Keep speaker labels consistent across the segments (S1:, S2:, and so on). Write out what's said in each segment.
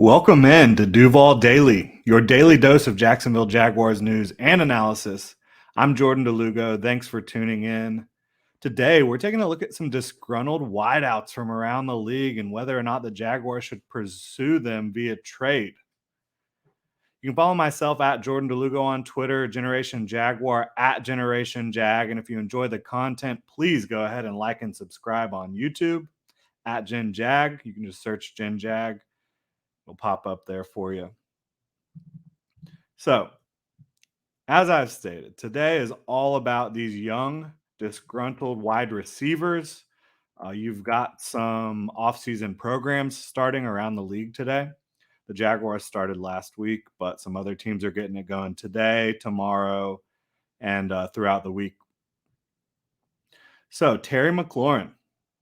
S1: Welcome in to Duval Daily, your daily dose of Jacksonville Jaguars news and analysis. I'm Jordan DeLugo. Thanks for tuning in. Today, we're taking a look at some disgruntled wideouts from around the league and whether or not the Jaguars should pursue them via trade. You can follow myself at Jordan DeLugo on Twitter, Generation Jaguar at Generation Jag. And if you enjoy the content, please go ahead and like and subscribe on YouTube at Gen Jag. You can just search Gen Jag. It'll pop up there for you. So, as I've stated, today is all about these young, disgruntled wide receivers. You've got some offseason programs starting around the league today. The Jaguars started last week, but some other teams are getting it going today, tomorrow, and throughout the week. So, Terry McLaurin,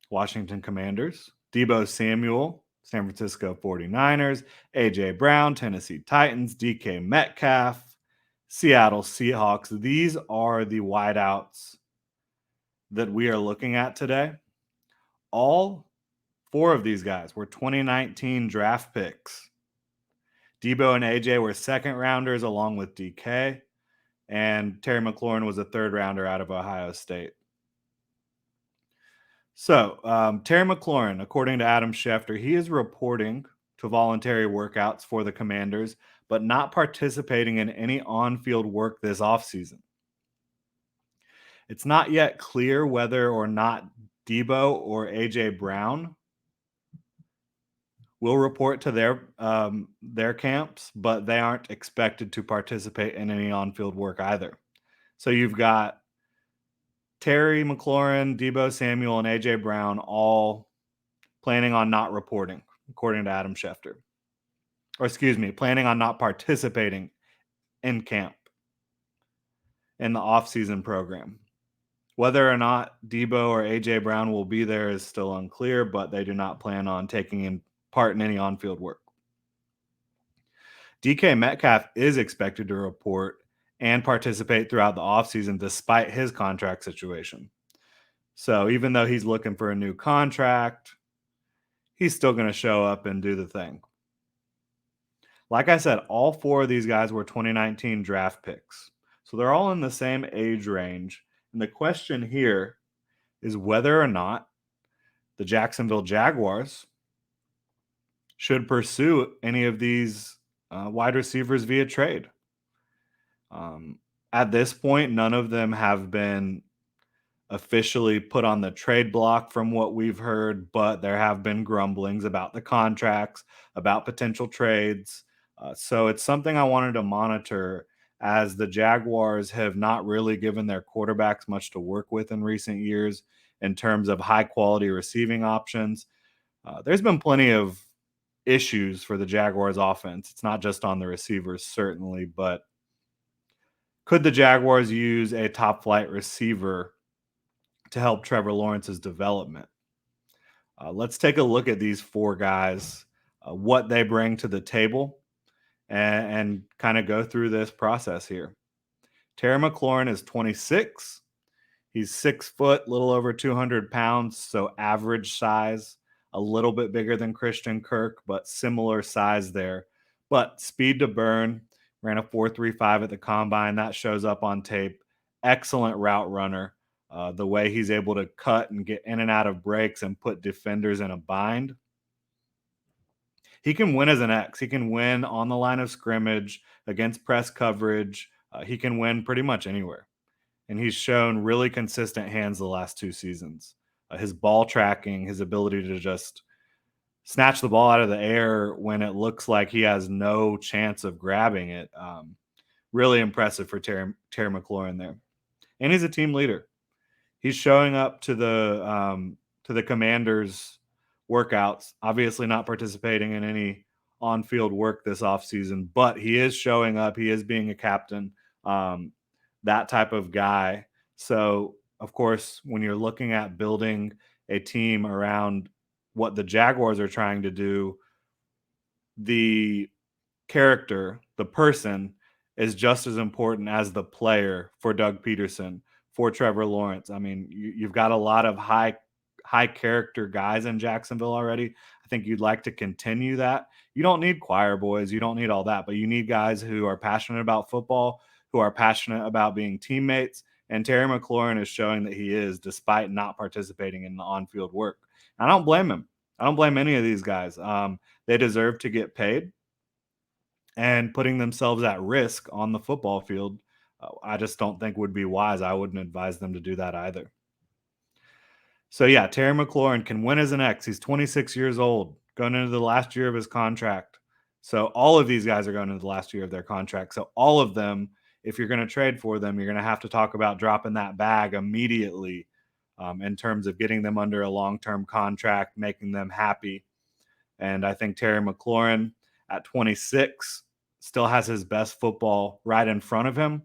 S1: Washington Commanders, Debo Samuel, San Francisco 49ers, A.J. Brown, Tennessee Titans, DK Metcalf, Seattle Seahawks. These are the wideouts that we are looking at today. All four of these guys were 2019 draft picks. Debo and AJ were second rounders along with DK, and Terry McLaurin was a third rounder out of Ohio State. So, Terry McLaurin, according to Adam Schefter, he is reporting to voluntary workouts for the Commanders, but not participating in any on-field work this offseason. It's not yet clear whether or not Debo or A.J. Brown will report to their camps, but they aren't expected to participate in any on-field work either. So you've got Terry McLaurin, Deebo Samuel, and A.J. Brown all planning on not reporting, according to Adam Schefter. Or planning on not participating in camp in the offseason program. Whether or not Debo or A.J. Brown will be there is still unclear, but they do not plan on taking part in any on-field work. DK Metcalf is expected to report and participate throughout the offseason despite his contract situation. So even though he's looking for a new contract, he's still going to show up and do the thing. Like I said, all four of these guys were 2019 draft picks. So they're all in the same age range. And the question here is whether or not the Jacksonville Jaguars should pursue any of these wide receivers via trade. At this point, none of them have been officially put on the trade block from what we've heard, but there have been grumblings about the contracts, about potential trades. So it's something I wanted to monitor, as the Jaguars have not really given their quarterbacks much to work with in recent years in terms of high quality receiving options. There's been plenty of issues for the Jaguars offense. It's not just on the receivers, certainly, but could the Jaguars use a top flight receiver to help Trevor Lawrence's development? Let's take a look at these four guys, what they bring to the table, and kind of go through this process here. Terry McLaurin is 26. He's 6 foot, little over 200 pounds, so average size, a little bit bigger than Christian Kirk, but similar size there. But speed to burn, ran a 4.35 at the combine. That shows up on tape. Excellent route runner. The way he's able to cut and get in and out of breaks and put defenders in a bind. He can win as an X. He can win on the line of scrimmage, against press coverage. He can win pretty much anywhere. And he's shown really consistent hands the last 2 seasons. His ball tracking, his ability to just snatch the ball out of the air when it looks like he has no chance of grabbing it. Really impressive for Terry McLaurin there. And he's a team leader. He's showing up to the Commanders workouts, obviously not participating in any on-field work this offseason, but he is showing up. He is being a captain, that type of guy. So, of course, when you're looking at building a team around what the Jaguars are trying to do, the character, the person, is just as important as the player for Doug Peterson, for Trevor Lawrence. I mean, you've got a lot of high high character guys in Jacksonville already. I think you'd like to continue that. You don't need choir boys, you don't need all that, but you need guys who are passionate about football, who are passionate about being teammates. And Terry McLaurin is showing that he is, despite not participating in the on-field work. I don't blame him. I don't blame any of these guys. They deserve to get paid, and putting themselves at risk on the football field, I just don't think would be wise. I wouldn't advise them to do that either. So yeah, Terry McLaurin can win as an X. He's 26 years old, going into the last year of his contract. So all of these guys are going into the last year of their contract. So all of them, if you're going to trade for them, you're going to have to talk about dropping that bag immediately, in terms of getting them under a long-term contract, making them happy. And I think Terry McLaurin at 26 still has his best football right in front of him.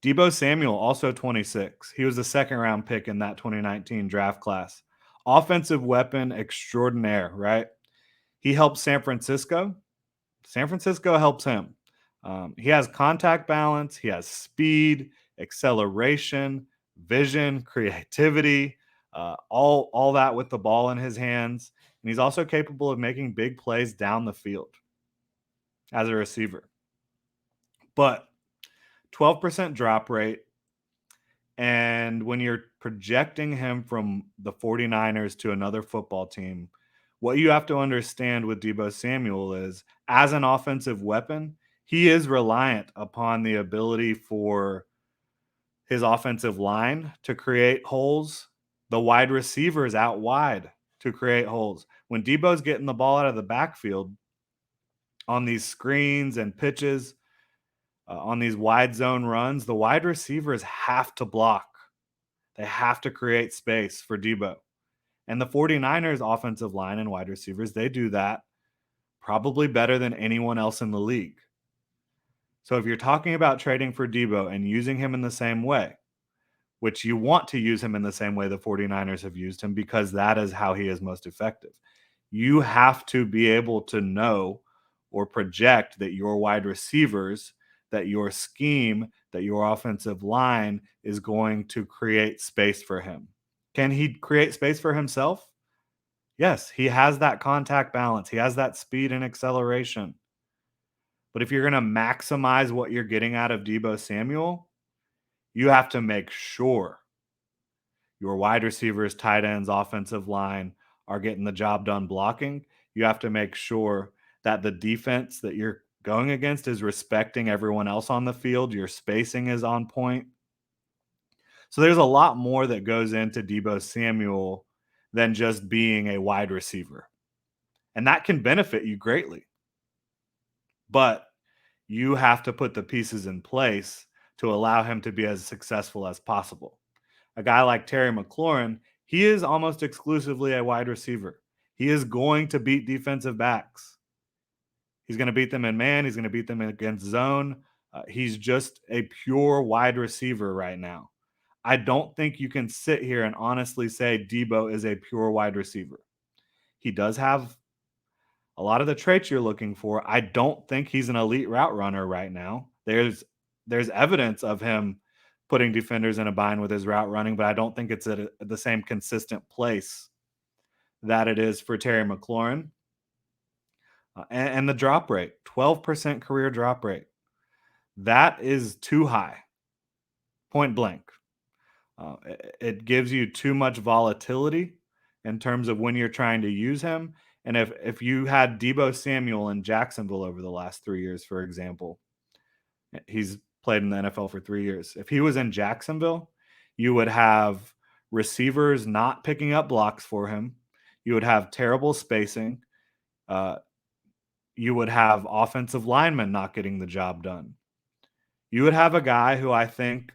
S1: Debo Samuel, also 26. He was a second round pick in that 2019 draft class. Offensive weapon extraordinaire, right? He helped San Francisco. San Francisco helps him. He has contact balance, he has speed, acceleration, vision, creativity, all that with the ball in his hands. And he's also capable of making big plays down the field as a receiver. But 12% drop rate. And when you're projecting him from the 49ers to another football team, what you have to understand with Deebo Samuel is, as an offensive weapon, he is reliant upon the ability for his offensive line to create holes, the wide receivers out wide to create holes. When Debo's getting the ball out of the backfield on these screens and pitches, on these wide zone runs, the wide receivers have to block. They have to create space for Debo. And the 49ers offensive line and wide receivers, they do that probably better than anyone else in the league. So if you're talking about trading for Debo and using him in the same way, which you want to use him in the same way the 49ers have used him, because that is how he is most effective, you have to be able to know or project that your wide receivers, that your scheme, that your offensive line is going to create space for him. Can he create space for himself? Yes, he has that contact balance. He has that speed and acceleration. But if you're going to maximize what you're getting out of Deebo Samuel, you have to make sure your wide receivers, tight ends, offensive line are getting the job done blocking. You have to make sure that the defense that you're going against is respecting everyone else on the field. Your spacing is on point. So there's a lot more that goes into Deebo Samuel than just being a wide receiver. And that can benefit you greatly. But you have to put the pieces in place to allow him to be as successful as possible. A guy like Terry McLaurin, he is almost exclusively a wide receiver. He is going to beat defensive backs. He's going to beat them in man. He's going to beat them against zone. He's just a pure wide receiver right now. I don't think you can sit here and honestly say Debo is a pure wide receiver. He does have a lot of the traits you're looking for. I don't think he's an elite route runner right now. There's evidence of him putting defenders in a bind with his route running, but I don't think it's at the same consistent place that it is for Terry McLaurin. And the drop rate, 12% career drop rate. That is too high, point blank. It gives you too much volatility in terms of when you're trying to use him. And if you had Deebo Samuel in Jacksonville over the last 3 years, for example, he's played in the NFL for 3 years. If he was in Jacksonville, you would have receivers not picking up blocks for him. You would have terrible spacing. You would have offensive linemen not getting the job done. You would have a guy who I think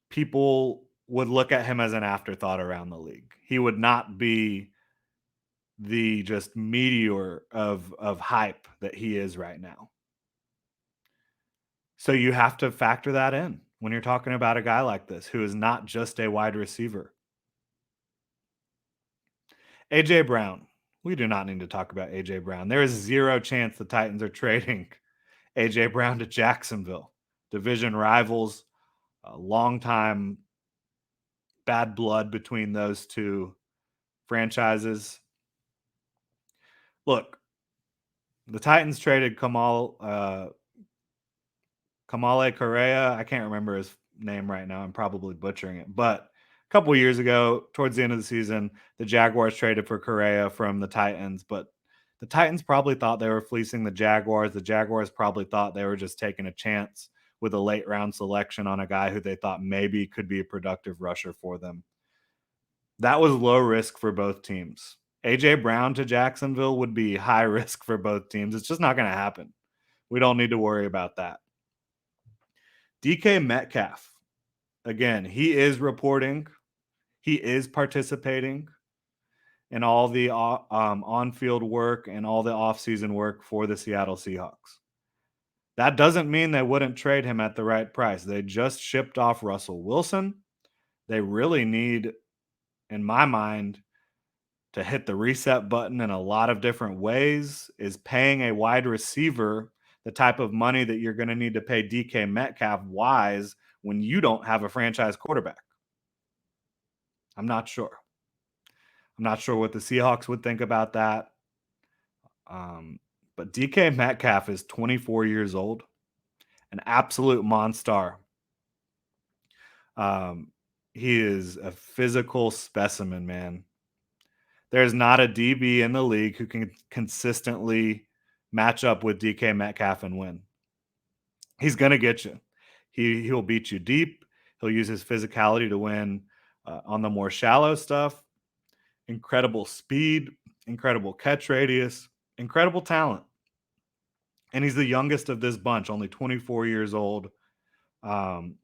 S1: people would look at him as an afterthought around the league. He would not be the just meteor of hype that he is right now. So you have to factor that in when you're talking about a guy like this who is not just a wide receiver. AJ Brown. We do not need to talk about AJ Brown. There is zero chance the Titans are trading AJ Brown to Jacksonville. Division rivals, a longtime bad blood between those two franchises. Look, the Titans traded Kamale Correa. I can't remember his name right now. I'm probably butchering it. But a couple years ago, towards the end of the season, the Jaguars traded for Correa from the Titans. But the Titans probably thought they were fleecing the Jaguars. The Jaguars probably thought they were just taking a chance with a late round selection on a guy who they thought maybe could be a productive rusher for them. That was low risk for both teams. A.J. Brown to Jacksonville would be high risk for both teams. It's just not going to happen. We don't need to worry about that. DK Metcalf, again, he is reporting. He is participating in all the on-field work and all the offseason work for the Seattle Seahawks. That doesn't mean they wouldn't trade him at the right price. They just shipped off Russell Wilson. They really need, in my mind, to hit the reset button in a lot of different ways. Is paying a wide receiver the type of money that you're going to need to pay DK Metcalf wise when you don't have a franchise quarterback? I'm not sure. I'm not sure what the Seahawks would think about that. But DK Metcalf is 24 years old, an absolute monster. He is a physical specimen, man. There's not a DB in the league who can consistently match up with DK Metcalf and win. He's going to get you. He'll beat you deep. He'll use his physicality to win on the more shallow stuff. Incredible speed, incredible catch radius, incredible talent. And he's the youngest of this bunch, only 24 years old.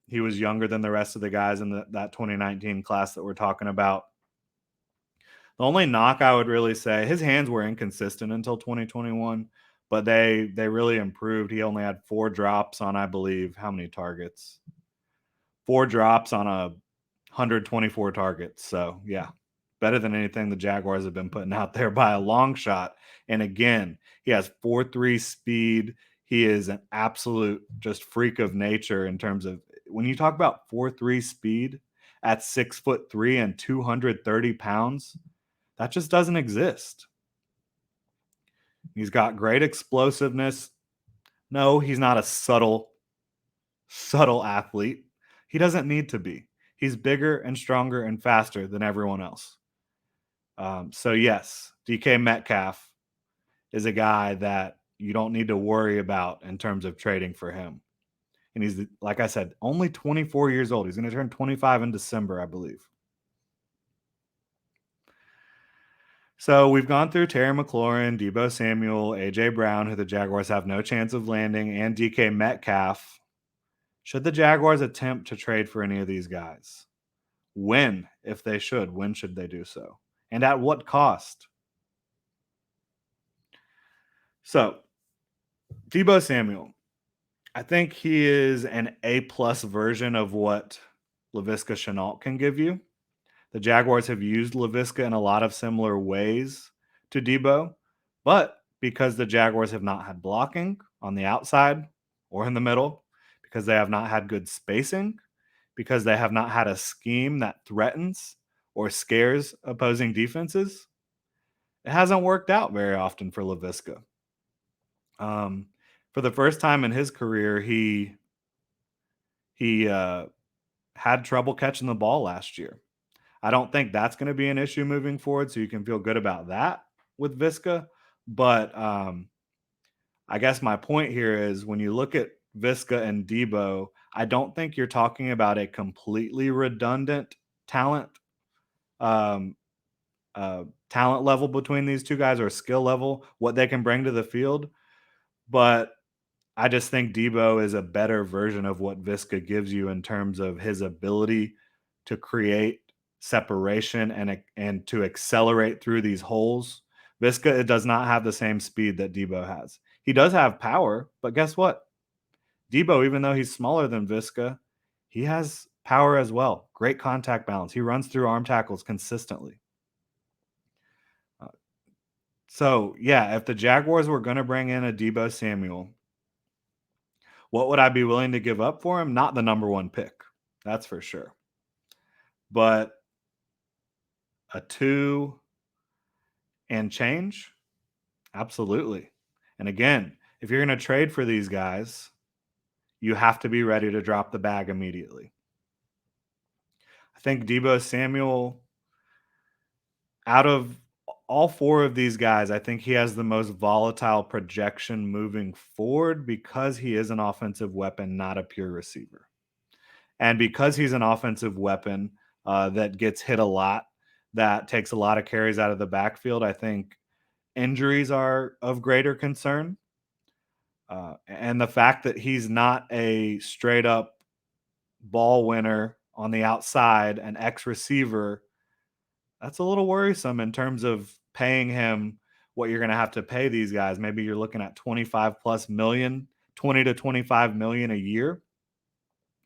S1: He was younger than the rest of the guys in that 2019 class that we're talking about. The only knock I would really say, his hands were inconsistent until 2021, but they really improved. He only had 4 drops on, I believe, how many targets? 4 drops on 124 targets. So, yeah, better than anything the Jaguars have been putting out there by a long shot. And again, he has 4.3 speed. He is an absolute just freak of nature in terms of when you talk about 4.3 speed at 6'3" and 230 pounds. That just doesn't exist. He's got great explosiveness. No, he's not a subtle athlete. He doesn't need to be. He's bigger and stronger and faster than everyone else. So yes, DK Metcalf is a guy that you don't need to worry about in terms of trading for him. And he's, like I said, only 24 years old. He's going to turn 25 in December, I believe. So we've gone through Terry McLaurin, Deebo Samuel, A.J. Brown, who the Jaguars have no chance of landing, and DK Metcalf. Should the Jaguars attempt to trade for any of these guys? When, if they should, when should they do so? And at what cost? So, Debo Samuel, I think he is an A-plus version of what Laviska Shenault can give you. The Jaguars have used Laviska in a lot of similar ways to Debo, but because the Jaguars have not had blocking on the outside or in the middle, because they have not had good spacing, because they have not had a scheme that threatens or scares opposing defenses, it hasn't worked out very often for Laviska. For the first time in his career, he had trouble catching the ball last year. I don't think that's going to be an issue moving forward, so you can feel good about that with Visca. But I guess my point here is when you look at Visca and Debo, I don't think you're talking about a completely redundant talent talent level between these two guys, or skill level, what they can bring to the field. But I just think Debo is a better version of what Visca gives you in terms of his ability to create separation and to accelerate through these holes. Visca does not have the same speed that Debo has. He does have power, but guess what? Debo, even though he's smaller than Visca, he has power as well. Great contact balance. He runs through arm tackles consistently. So, yeah, if the Jaguars were going to bring in a Deebo Samuel, what would I be willing to give up for him? Not the number 1 pick. That's for sure. but a 2 and change, absolutely. And again, if you're going to trade for these guys, you have to be ready to drop the bag immediately. I think Debo Samuel, out of all four of these guys, I think he has the most volatile projection moving forward because he is an offensive weapon, not a pure receiver. And because he's an offensive weapon that gets hit a lot, that takes a lot of carries out of the backfield, I think injuries are of greater concern. And the fact that he's not a straight up ball winner on the outside, an X receiver, that's a little worrisome in terms of paying him what you're going to have to pay these guys. Maybe you're looking at 25 plus million, 20 to 25 million a year.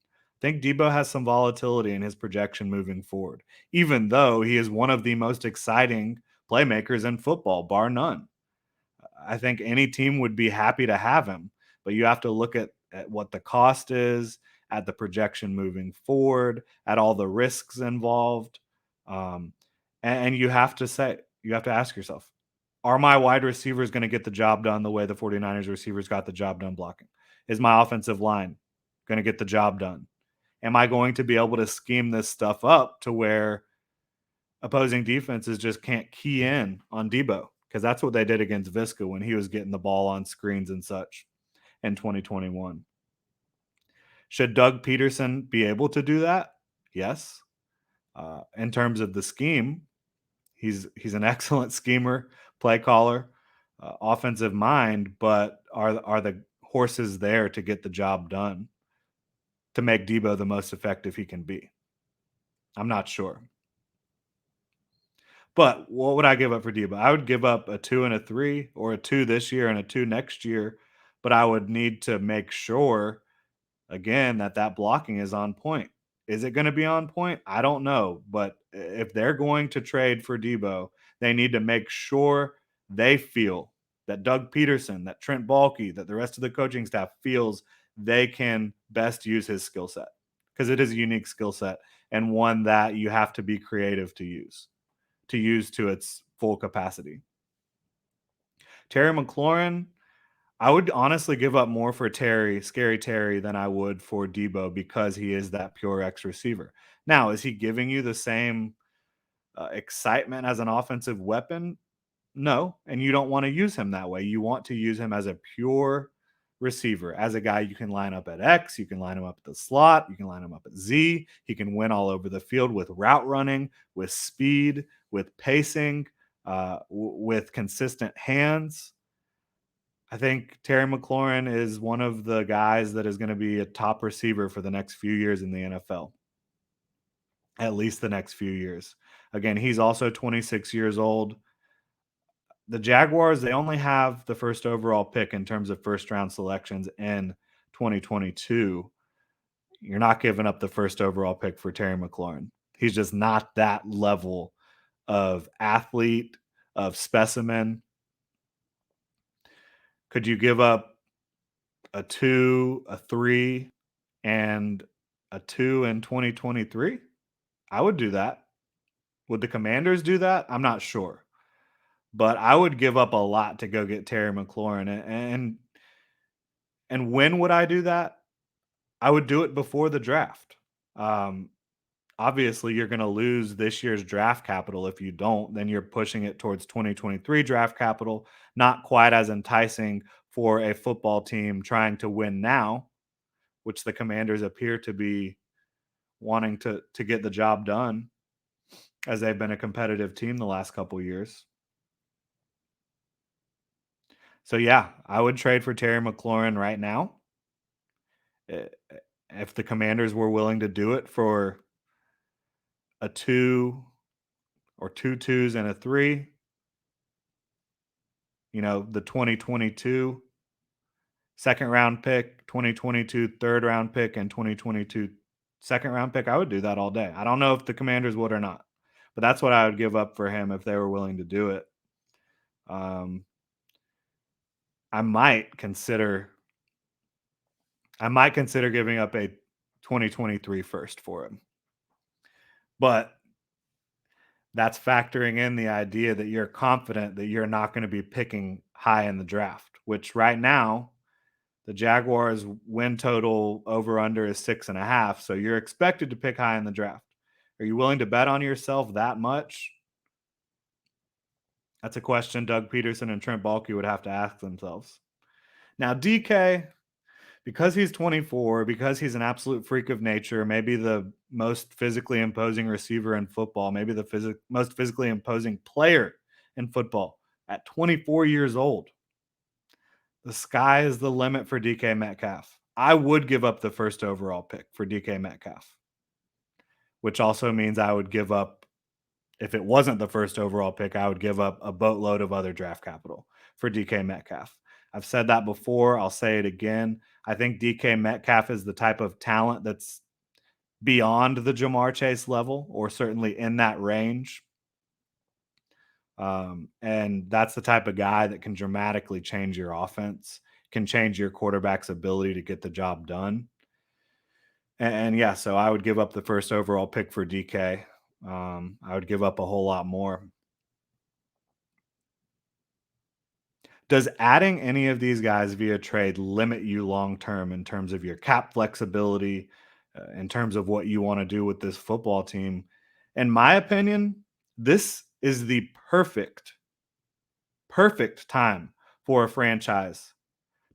S1: I think Debo has some volatility in his projection moving forward, even though he is one of the most exciting playmakers in football, bar none. I think any team would be happy to have him, but you have to look at what the cost is, at the projection moving forward, at all the risks involved. Um, and you have to you have to ask yourself, are my wide receivers going to get the job done the way the 49ers receivers got the job done blocking? Is my offensive line going to get the job done? Am I going to be able to scheme this stuff up to where opposing defenses just can't key in on Debo? Because that's what they did against Visca when he was getting the ball on screens and such in 2021. Should Doug Peterson be able to do that? Yes. In terms of the scheme, he's an excellent schemer, play caller, offensive mind. But are the horses there to get the job done to make Debo the most effective he can be? I'm not sure. But what would I give up for Debo? I would give up a 2 and a 3, or a 2 this year and a 2 next year, but I would need to make sure again that blocking is on point. Is it gonna be on point? I don't know, but if they're going to trade for Debo, they need to make sure they feel that Doug Peterson, that Trent Baalke, that the rest of the coaching staff feels they can best use his skill set, because it is a unique skill set and one that you have to be creative to use to its full capacity. Terry McLaurin, I would honestly give up more for Scary Terry, than I would for Debo because he is that pure X receiver. Now, is he giving you the same excitement as an offensive weapon? No, and you don't want to use him that way. You want to use him as a pure receiver, as a guy you can line up at X, you can line him up at the slot, you can line him up at Z. He can win all over the field with route running, with speed, with pacing, with consistent hands. I think Terry McLaurin is one of the guys that is going to be a top receiver for the next few years in the NFL, at least the next few years. Again, he's also 26 years old. The Jaguars, they only have the first overall pick in terms of first round selections in 2022. You're not giving up the first overall pick for Terry McLaurin. He's just not that level of athlete, of specimen. Could you give up a 2, a 3, and a 2 in 2023? I would do that. Would the Commanders do that? I'm not sure. But I would give up a lot to go get Terry McLaurin. And when would I do that? I would do it before the draft. Um, Obviously, you're going to lose this year's draft capital if you don't. Then you're pushing it towards 2023 draft capital. Not quite as enticing for a football team trying to win now, which the Commanders appear to be wanting to get the job done, as they've been a competitive team the last couple years. So yeah, I would trade for Terry McLaurin right now. If the Commanders were willing to do it for a 2, or 2 twos and a 3, the 2022 second round pick, 2022 third round pick, and 2022 second round pick, I would do that all day. I don't know if the Commanders would or not, but that's what I would give up for him if they were willing to do it. Um, I might consider giving up a 2023 first for him. But that's factoring in the idea that you're confident that you're not going to be picking high in the draft, which right now the Jaguars win total over under is 6.5. So you're expected to pick high in the draft. Are you willing to bet on yourself that much? That's a question Doug Peterson and Trent Baalke would have to ask themselves. Now, DK, because he's 24, because he's an absolute freak of nature, maybe the most physically imposing receiver in football, maybe the most physically imposing player in football at 24 years old, the sky is the limit for DK Metcalf. I would give up the first overall pick for DK Metcalf, which also means I would give up, if it wasn't the first overall pick, I would give up a boatload of other draft capital for DK Metcalf. I've said that before. I'll say it again. I think DK Metcalf is the type of talent that's beyond the Jamar Chase level, or certainly in that range. And that's the type of guy that can dramatically change your offense, can change your quarterback's ability to get the job done. And yeah, so I would give up the first overall pick for DK. I would give up a whole lot more. Does adding any of these guys via trade limit you long term in terms of your cap flexibility, in terms of what you want to do with this football team? In my opinion, this is the perfect time for a franchise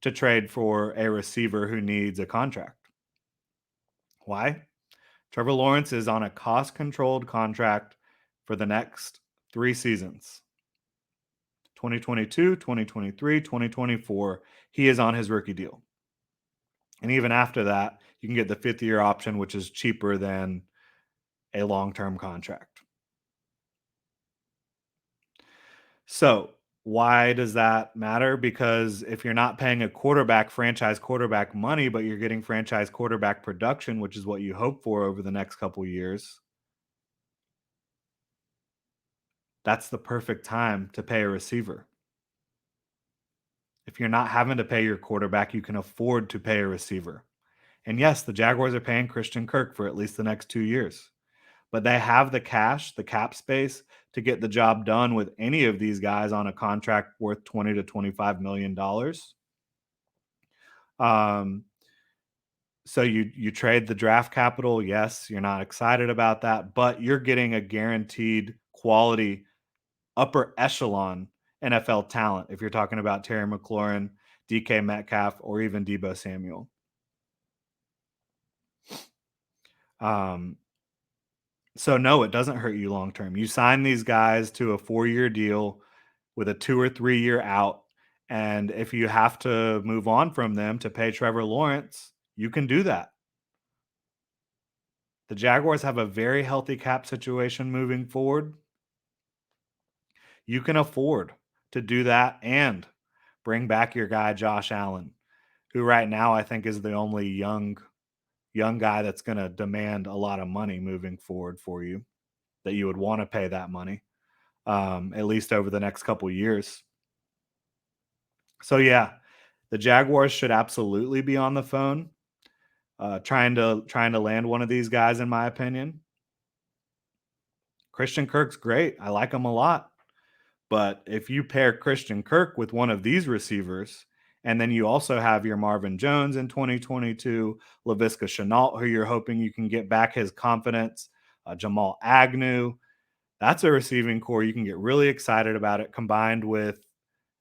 S1: to trade for a receiver who needs a contract. Why? Trevor Lawrence is on a cost controlled contract for the next 3 seasons. 2022, 2023, 2024, he is on his rookie deal. And even after that, you can get the 5th-year option, which is cheaper than a long-term contract. So, why does that matter? Because if you're not paying a quarterback, franchise quarterback money, but you're getting franchise quarterback production, which is what you hope for over the next couple years, that's the perfect time to pay a receiver. If you're not having to pay your quarterback, you can afford to pay a receiver. And yes, the Jaguars are paying Christian Kirk for at least the next 2 years, but they have the cash, the cap space to get the job done with any of these guys on a contract worth $20 to $25 million. So you trade the draft capital. Yes, you're not excited about that, but you're getting a guaranteed quality upper echelon NFL talent if you're talking about Terry McLaurin, DK Metcalf, or even Debo Samuel. So no, it doesn't hurt you long term. You sign these guys to a 4-year deal with a 2 or 3-year out, and if you have to move on from them to pay Trevor Lawrence, you can do that. The Jaguars have a very healthy cap situation moving forward. You can afford to do that and bring back your guy Josh Allen, who right now I think is the only young guy that's going to demand a lot of money moving forward for you, that you would want to pay that money, at least over the next couple years. So yeah, the Jaguars should absolutely be on the phone, trying to land one of these guys. In my opinion, Christian Kirk's great. I like him a lot. But if you pair Christian Kirk with one of these receivers, and then you also have your Marvin Jones in 2022, Laviska Shenault, who you're hoping you can get back his confidence, Jamal Agnew, that's a receiving core. You can get really excited about it, combined with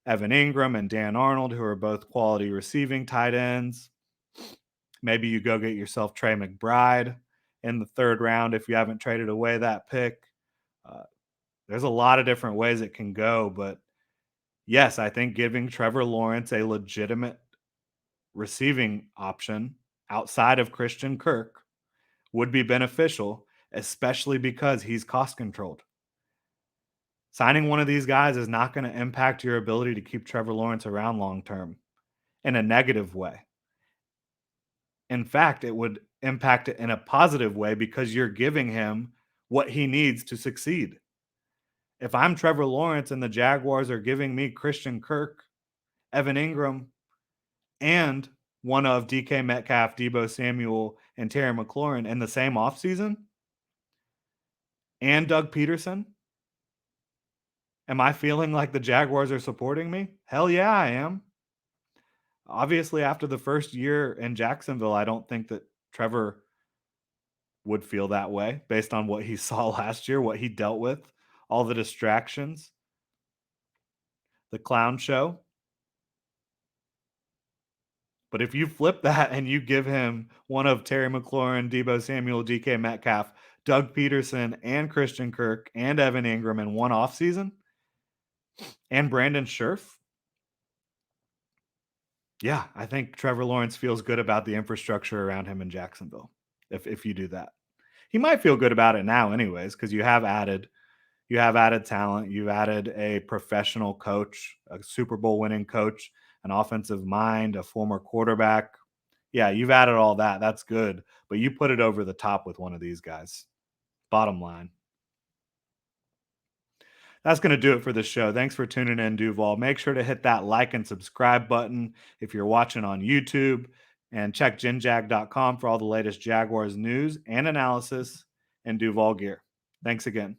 S1: Evan Ingram and Dan Arnold, who are both quality receiving tight ends. Maybe you go get yourself Trey McBride in the 3rd round if you haven't traded away that pick. There's a lot of different ways it can go, but yes, I think giving Trevor Lawrence a legitimate receiving option outside of Christian Kirk would be beneficial, especially because he's cost controlled. Signing one of these guys is not going to impact your ability to keep Trevor Lawrence around long term in a negative way. In fact, it would impact it in a positive way because you're giving him what he needs to succeed. If I'm Trevor Lawrence and the Jaguars are giving me Christian Kirk, Evan Ingram, and one of DK Metcalf, Debo Samuel, and Terry McLaurin in the same offseason, and Doug Peterson? Am I feeling like the Jaguars are supporting me? Hell yeah, I am. Obviously, after the first year in Jacksonville, I don't think that Trevor would feel that way based on what he saw last year, what he dealt with, all the distractions, the clown show. But if you flip that and you give him one of Terry McLaurin, Debo Samuel, DK Metcalf, Doug Peterson, and Christian Kirk, and Evan Ingram in one offseason, and Brandon Scherf, yeah, I think Trevor Lawrence feels good about the infrastructure around him in Jacksonville. If you do that, he might feel good about it now, anyways, because you have added talent, you've added a professional coach, a Super Bowl winning coach, an offensive mind, a former quarterback. Yeah, you've added all that. That's good, but you put it over the top with one of these guys. Bottom line. That's going to do it for this show. Thanks for tuning in, Duval. Make sure to hit that like and subscribe button if you're watching on YouTube, and check genjag.com for all the latest Jaguars news and analysis and Duval gear. Thanks again.